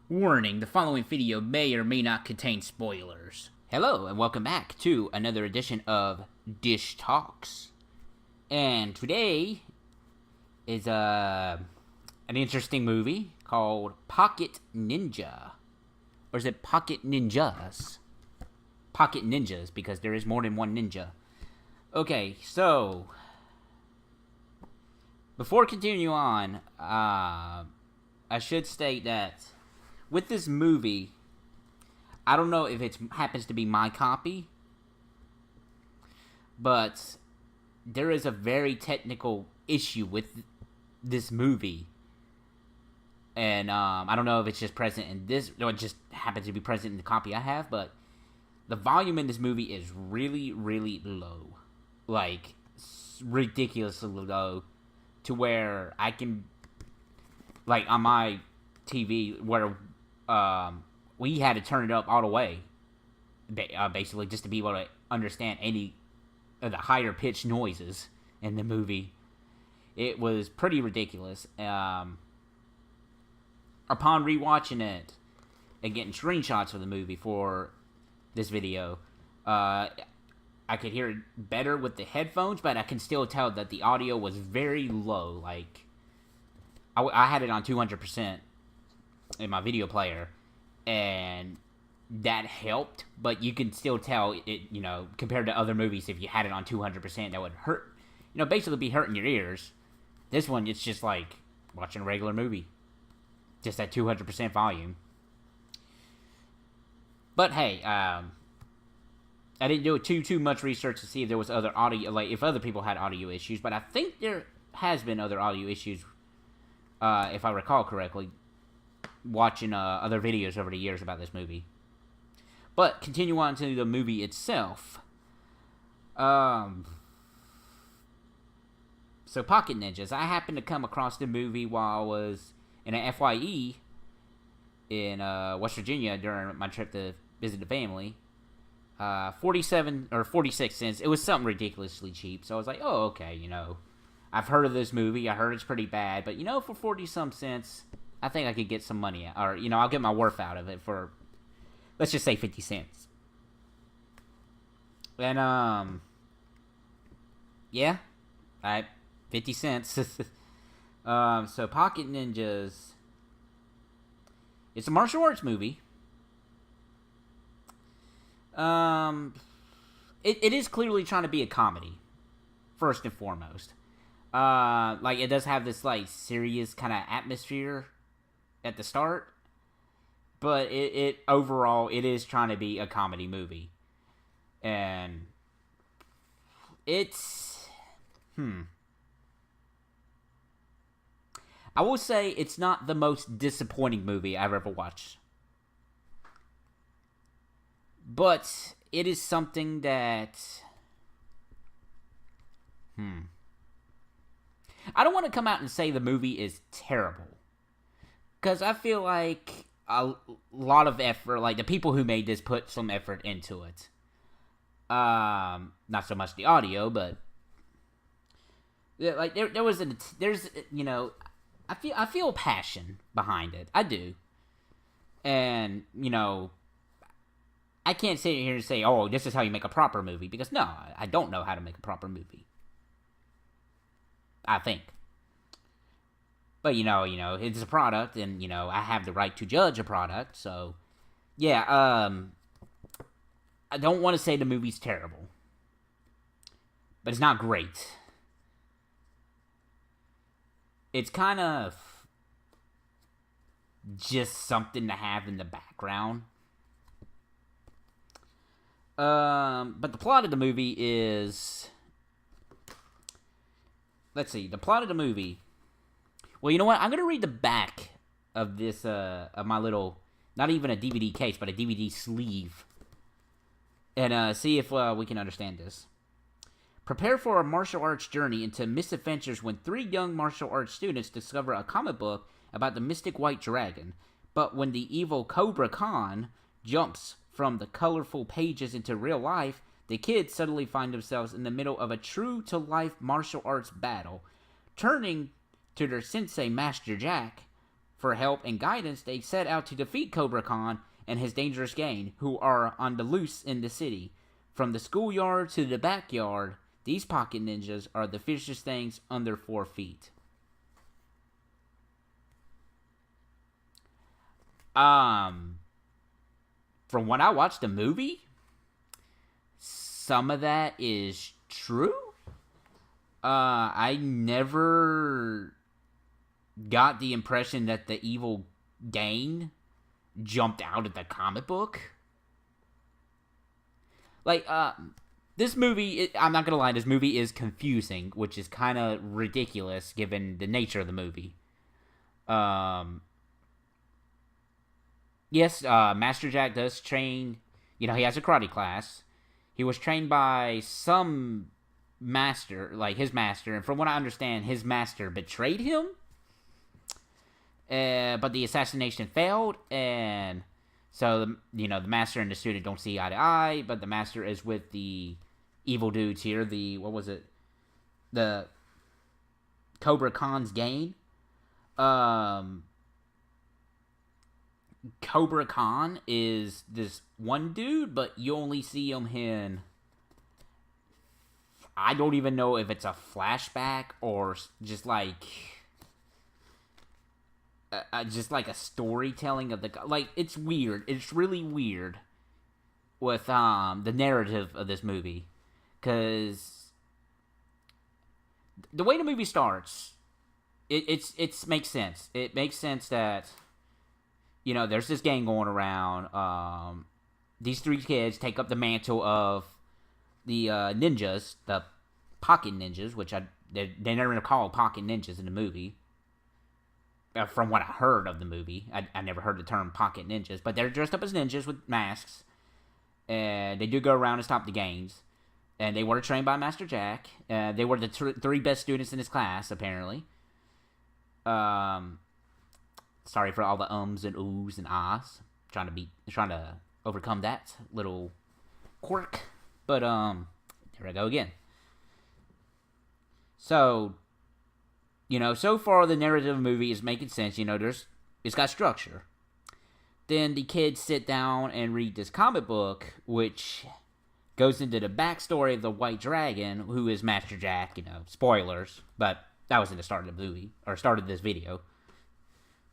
Warning, the following video may or may not contain spoilers. Hello, and welcome back to another edition of DishTalks. And today is an interesting movie called Pocket Ninja. Or is it Pocket Ninjas? Pocket Ninjas, because there is more than one ninja. Okay, so before continuing on, I should state that with this movie, I don't know if it happens to be my copy, but there is a very technical issue with this movie. And I don't know if it's just present in this, or it just happens to be present in the copy I have, but the volume in this movie is really, really low. Like, ridiculously low. To where I can, like, on my TV, where we had to turn it up all the way, basically, just to be able to understand any of the higher pitched noises in the movie. It was pretty ridiculous. Upon rewatching it and getting screenshots of the movie for this video, I could hear it better with the headphones, but I can still tell that the audio was very low. Like, I had it on 200% in my video player, and that helped, but you can still tell it, you know, compared to other movies, if you had it on 200%, that would hurt, you know, basically be hurting your ears. This one, it's just like watching a regular movie. Just at 200% volume. But hey, I didn't do too much research to see if there was other audio, like if other people had audio issues, but I think there has been other audio issues, if I recall correctly, watching other videos over the years about this movie. But continue on to the movie itself. So Pocket Ninjas. I happened to come across the movie while I was in an FYE in West Virginia during my trip to visit the family. 47 or 46 cents. It was something ridiculously cheap. So I was like, oh, okay, you know, I've heard of this movie. I heard it's pretty bad, but you know, for 40 some cents, I think I could get some money out, or you know, I'll get my worth out of it for, let's just say 50 cents. And yeah, 50 cents. So Pocket Ninjas, it's a martial arts movie. It is clearly trying to be a comedy, first and foremost. Like, it does have this, like, serious kind of atmosphere at the start, but it overall, it is trying to be a comedy movie. And it's, I will say it's not the most disappointing movie I've ever watched. But it is something that, I don't want to come out and say the movie is terrible. Because I feel like a lot of effort, like the people who made this put some effort into it. Not so much the audio, but like there's, you know, I feel passion behind it. I do. And, you know, I can't sit here and say, oh, this is how you make a proper movie, because no, I don't know how to make a proper movie. I think. But, you know, it's a product, and, you know, I have the right to judge a product, so, yeah, I don't want to say the movie's terrible. But it's not great. It's kind of just something to have in the background. But the plot of the movie is, let's see, the plot of the movie, well, you know what, I'm going to read the back of this, of my little, not even a DVD case, but a DVD sleeve, and see if we can understand this. Prepare for a martial arts journey into misadventures when three young martial arts students discover a comic book about the mystic white dragon, but when the evil Cobra Khan jumps from the colorful pages into real life, the kids suddenly find themselves in the middle of a true-to-life martial arts battle. Turning to their sensei, Master Jack, for help and guidance, they set out to defeat Cobra Khan and his dangerous gang, who are on the loose in the city. From the schoolyard to the backyard, these pocket ninjas are the fiercest things under 4 feet. From when I watched the movie, some of that is true. I never got the impression that the evil gang jumped out of the comic book. Like, this movie, I'm not gonna lie, this movie is confusing, which is kind of ridiculous given the nature of the movie. Yes, Master Jack does train, he has a karate class. He was trained by some master, like his master, and from what I understand, his master betrayed him. But the assassination failed, and so, the master and the student don't see eye to eye, but the master is with the evil dudes here, the Cobra Khan's gang. Cobra Khan is this one dude, but you only see him in, I don't even know if it's a flashback or just like a storytelling of it's weird. It's really weird with the narrative of this movie, because the way the movie starts, it makes sense. It makes sense that there's this gang going around. These 3 kids take up the mantle of the ninjas, the pocket ninjas, which they never call pocket ninjas in the movie. From what I heard of the movie, I never heard the term pocket ninjas, but they're dressed up as ninjas with masks, and they do go around and stop the gangs. And they were trained by Master Jack. They were the 3 best students in his class, apparently. Sorry for all the ums and oohs and ahs. Trying to overcome that little quirk, but there I go again. So, so far the narrative of the movie is making sense. It's got structure. Then the kids sit down and read this comic book, which goes into the backstory of the White Dragon, who is Master Jack. Spoilers, but that was in the start of the movie, or start of this video,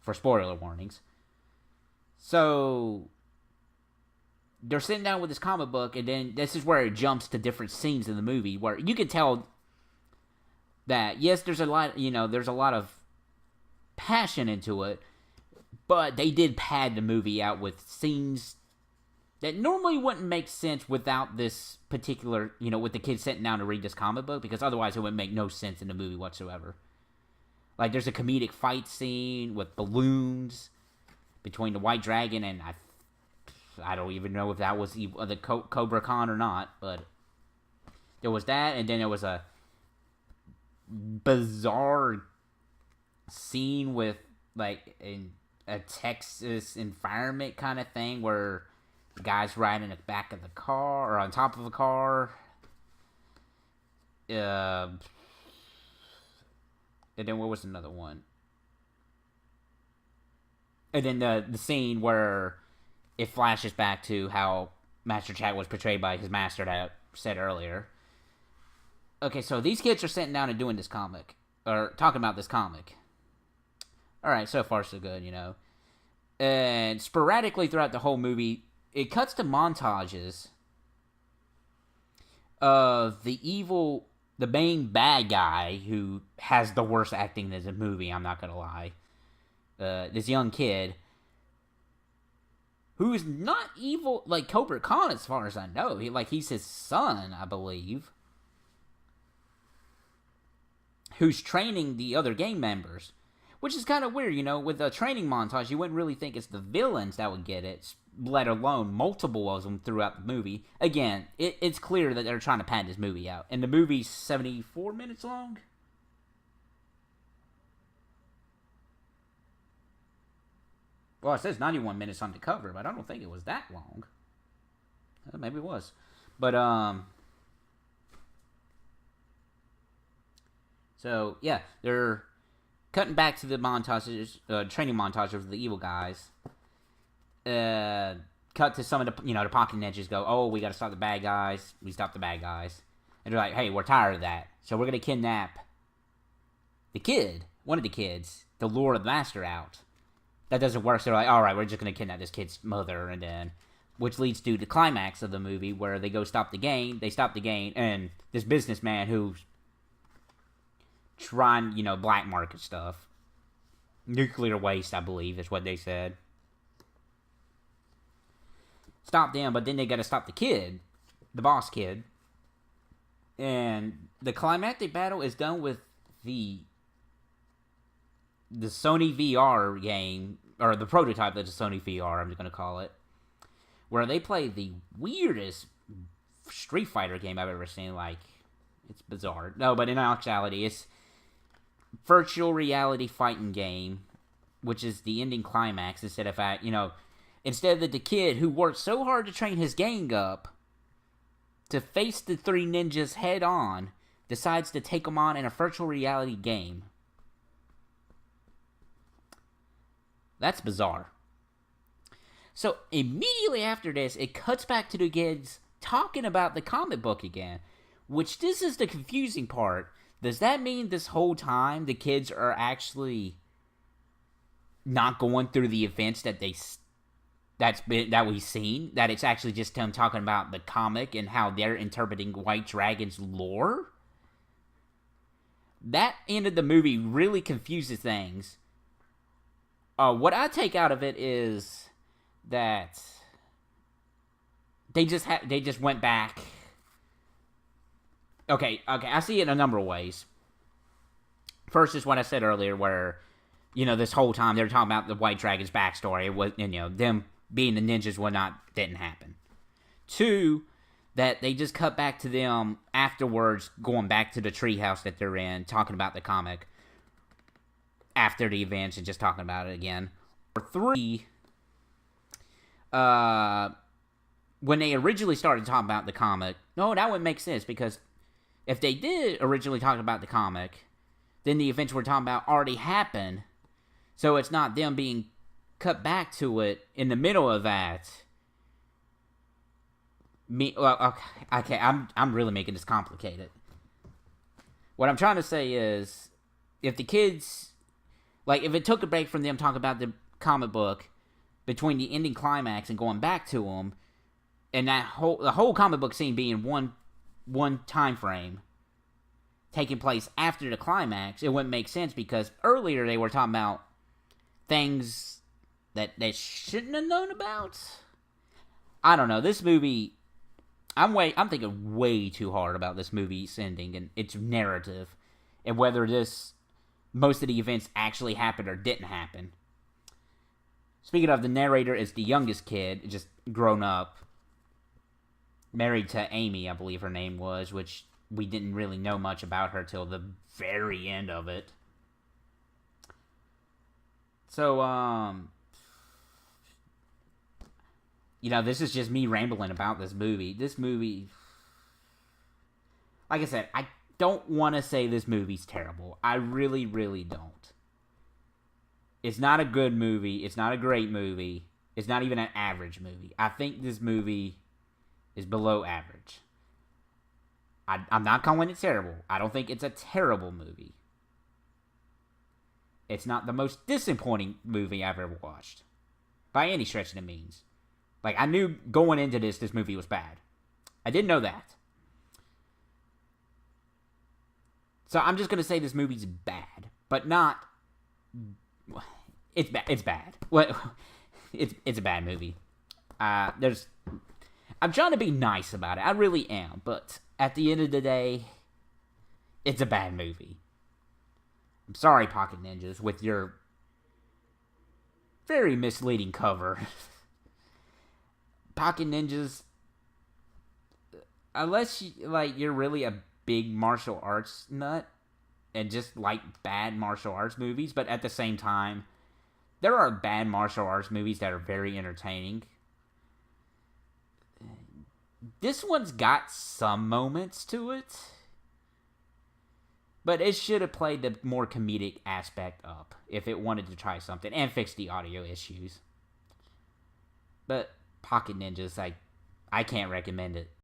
for spoiler warnings. So they're sitting down with this comic book, and then this is where it jumps to different scenes in the movie, where you can tell that, yes, there's a lot of passion into it, but they did pad the movie out with scenes that normally wouldn't make sense without this particular, with the kids sitting down to read this comic book, because otherwise it would make no sense in the movie whatsoever. Like, there's a comedic fight scene with balloons between the White Dragon and I don't even know if that was the Cobra Khan or not, but there was that, and then there was a bizarre scene with, like, a Texas environment kind of thing, where the guy's riding in the back of the car, or on top of a car. And then what was another one? And then the scene where it flashes back to how Master Jack was portrayed by his master that I said earlier. Okay, so these kids are sitting down and doing this comic, or talking about this comic. Alright, so far so good, And sporadically throughout the whole movie, it cuts to montages of the main bad guy, who has the worst acting in the movie, I'm not gonna lie. This young kid, who is not evil like Cobra Khan as far as I know. He's his son, I believe, who's training the other gang members. Which is kind of weird, with a training montage, you wouldn't really think it's the villains that would get it, let alone multiple of them throughout the movie. Again, it's clear that they're trying to pad this movie out. And the movie's 74 minutes long? Well, it says 91 minutes on the cover, but I don't think it was that long. Maybe it was. But, so, yeah, they're cutting back to the montages, training montages of the evil guys. Cut to some of the, the pocket ninjas go, oh, we got to stop the bad guys. We stop the bad guys. And they're like, hey, we're tired of that. So we're going to kidnap the kid, one of the kids, to lure the master out. That doesn't work. So they're like, all right, we're just going to kidnap this kid's mother. And then, which leads to the climax of the movie where they go stop the gang. They stop the gang. And this businessman who's trying, black market stuff. Nuclear waste, I believe, is what they said. Stop them, but then they got to stop the kid, the boss kid. And the climactic battle is done with the Sony VR game, or the prototype of the Sony VR, I'm just going to call it, where they play the weirdest Street Fighter game I've ever seen. Like, it's bizarre. No, but in actuality, it's virtual reality fighting game, which is the ending climax instead of, instead of the kid who worked so hard to train his gang up to face the three ninjas head on, decides to take them on in a virtual reality game. That's bizarre. So immediately after this, it cuts back to the kids talking about the comic book again, which this is the confusing part. Does that mean this whole time the kids are actually not going through the events that that we've seen? That it's actually just them talking about the comic and how they're interpreting White Dragon's lore? That end of the movie really confuses things. What I take out of it is that they just went back. Okay, I see it in a number of ways. First is what I said earlier, where this whole time they were talking about the White Dragon's backstory. It was, them being the ninjas didn't happen. Two, that they just cut back to them afterwards, going back to the treehouse that they're in, talking about the comic after the events and just talking about it again. Or three, when they originally started talking about the comic, no, that would make sense, because if they did originally talk about the comic, then the events we're talking about already happened, so it's not them being cut back to it in the middle of that. Okay, I'm really making this complicated. What I'm trying to say is, if the kids, if it took a break from them talking about the comic book between the ending climax and going back to them, and the whole comic book scene being one time frame taking place after the climax, it wouldn't make sense, because earlier they were talking about things that they shouldn't have known about. I don't know. This movie, I'm thinking way too hard about this movie's ending and its narrative, and whether most of the events actually happened or didn't happen. Speaking of, the narrator is the youngest kid, just grown up, married to Amy, I believe her name was, which we didn't really know much about her till the very end of it. So, this is just me rambling about this movie. This movie, like I said, I don't want to say this movie's terrible. I really, really don't. It's not a good movie. It's not a great movie. It's not even an average movie. I think this movie is below average. I'm not calling it terrible. I don't think it's a terrible movie. It's not the most disappointing movie I've ever watched, by any stretch of the means. I knew going into this movie was bad. I didn't know that. So I'm just going to say this movie's bad, but not... It's bad. It's bad. It's a bad movie. I'm trying to be nice about it. I really am, but at the end of the day, it's a bad movie. I'm sorry, Pocket Ninjas, with your very misleading cover. Pocket Ninjas, unless you're really a big martial arts nut and just like bad martial arts movies, but at the same time, there are bad martial arts movies that are very entertaining. This one's got some moments to it, But it should have played the more comedic aspect up if it wanted to try something and fix the audio issues. But Pocket Ninjas, I can't recommend it.